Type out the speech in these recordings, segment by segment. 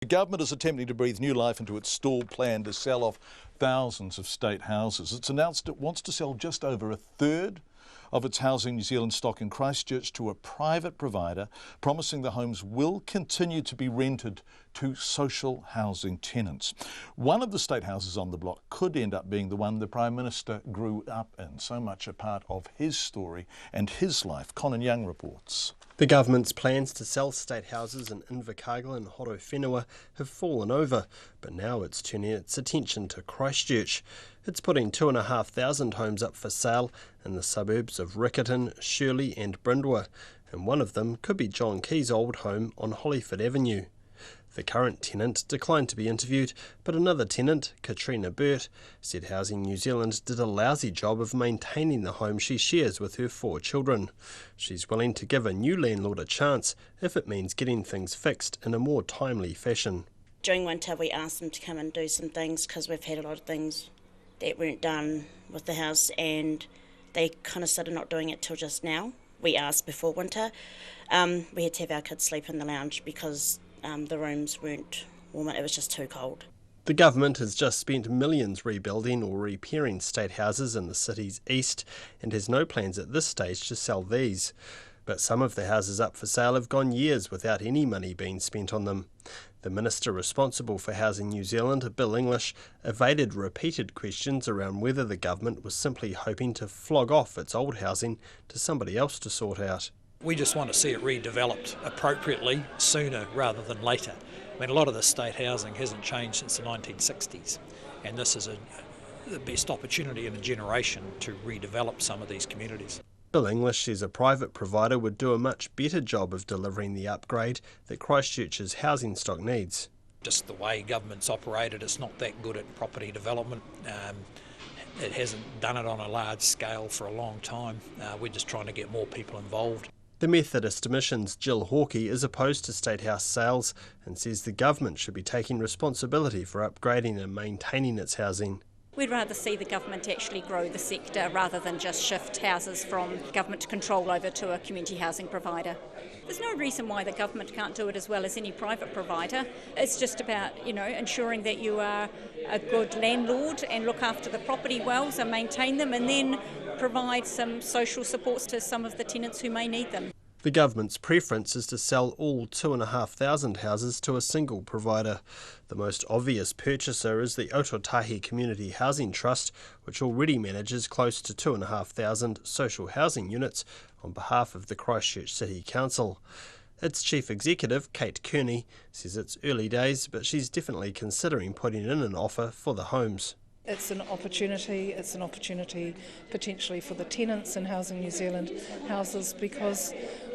The government is attempting to breathe new life into its stalled plan to sell off thousands of state houses. It's announced it wants to sell just over a third of its Housing New Zealand stock in Christchurch to a private provider, promising the homes will continue to be rented to social housing tenants. One of the state houses on the block could end up being the one the Prime Minister grew up in, so much a part of his story and his life. Conan Young reports. The government's plans to sell state houses in Invercargill and Horowhenua have fallen over, but now it's turning its attention to Christchurch. It's putting 2,500 homes up for sale in the suburbs of Riccarton, Shirley and Brindwa, and one of them could be John Key's old home on Hollyford Avenue. The current tenant declined to be interviewed, but another tenant, Katrina Burt, said Housing New Zealand did a lousy job of maintaining the home she shares with her 4 children. She's willing to give a new landlord a chance if it means getting things fixed in a more timely fashion. During winter we asked them to come and do some things because we've had a lot of things that weren't done with the house and they kind of started not doing it till just now. We asked before winter. We had to have our kids sleep in the lounge because the rooms weren't warm, it was just too cold. The government has just spent millions rebuilding or repairing state houses in the city's east and has no plans at this stage to sell these. But some of the houses up for sale have gone years without any money being spent on them. The minister responsible for Housing New Zealand, Bill English, evaded repeated questions around whether the government was simply hoping to flog off its old housing to somebody else to sort out. We just want to see it redeveloped appropriately sooner rather than later. I mean, a lot of the state housing hasn't changed since the 1960s, and this is the best opportunity in a generation to redevelop some of these communities. Bill English says a private provider would do a much better job of delivering the upgrade that Christchurch's housing stock needs. Just the way government's operated, it's not that good at property development. It hasn't done it on a large scale for a long time. We're just trying to get more people involved. The Methodist Mission's Jill Hawkey is opposed to state house sales and says the government should be taking responsibility for upgrading and maintaining its housing. We'd rather see the government actually grow the sector rather than just shift houses from government control over to a community housing provider. There's no reason why the government can't do it as well as any private provider. It's just about, ensuring that you are a good landlord and look after the property wells and maintain them, and then provide some social supports to some of the tenants who may need them. The government's preference is to sell all 2,500 houses to a single provider. The most obvious purchaser is the Ototahi Community Housing Trust, which already manages close to 2,500 social housing units on behalf of the Christchurch City Council. Its chief executive, Kate Kearney, says it's early days, but she's definitely considering putting in an offer for the homes. It's an opportunity potentially for the tenants in Housing New Zealand houses, because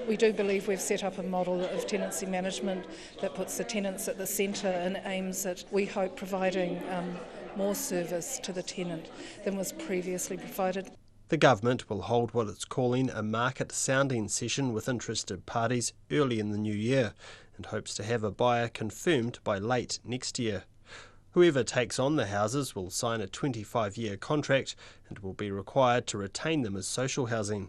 we do believe we've set up a model of tenancy management that puts the tenants at the centre and aims at, we hope, providing more service to the tenant than was previously provided. The government will hold what it's calling a market sounding session with interested parties early in the new year and hopes to have a buyer confirmed by late next year. Whoever takes on the houses will sign a 25-year contract and will be required to retain them as social housing.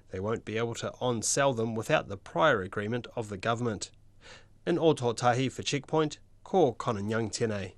They won't be able to on-sell them without the prior agreement of the government. In Ototahi for Checkpoint, ko Conan Young tēnei.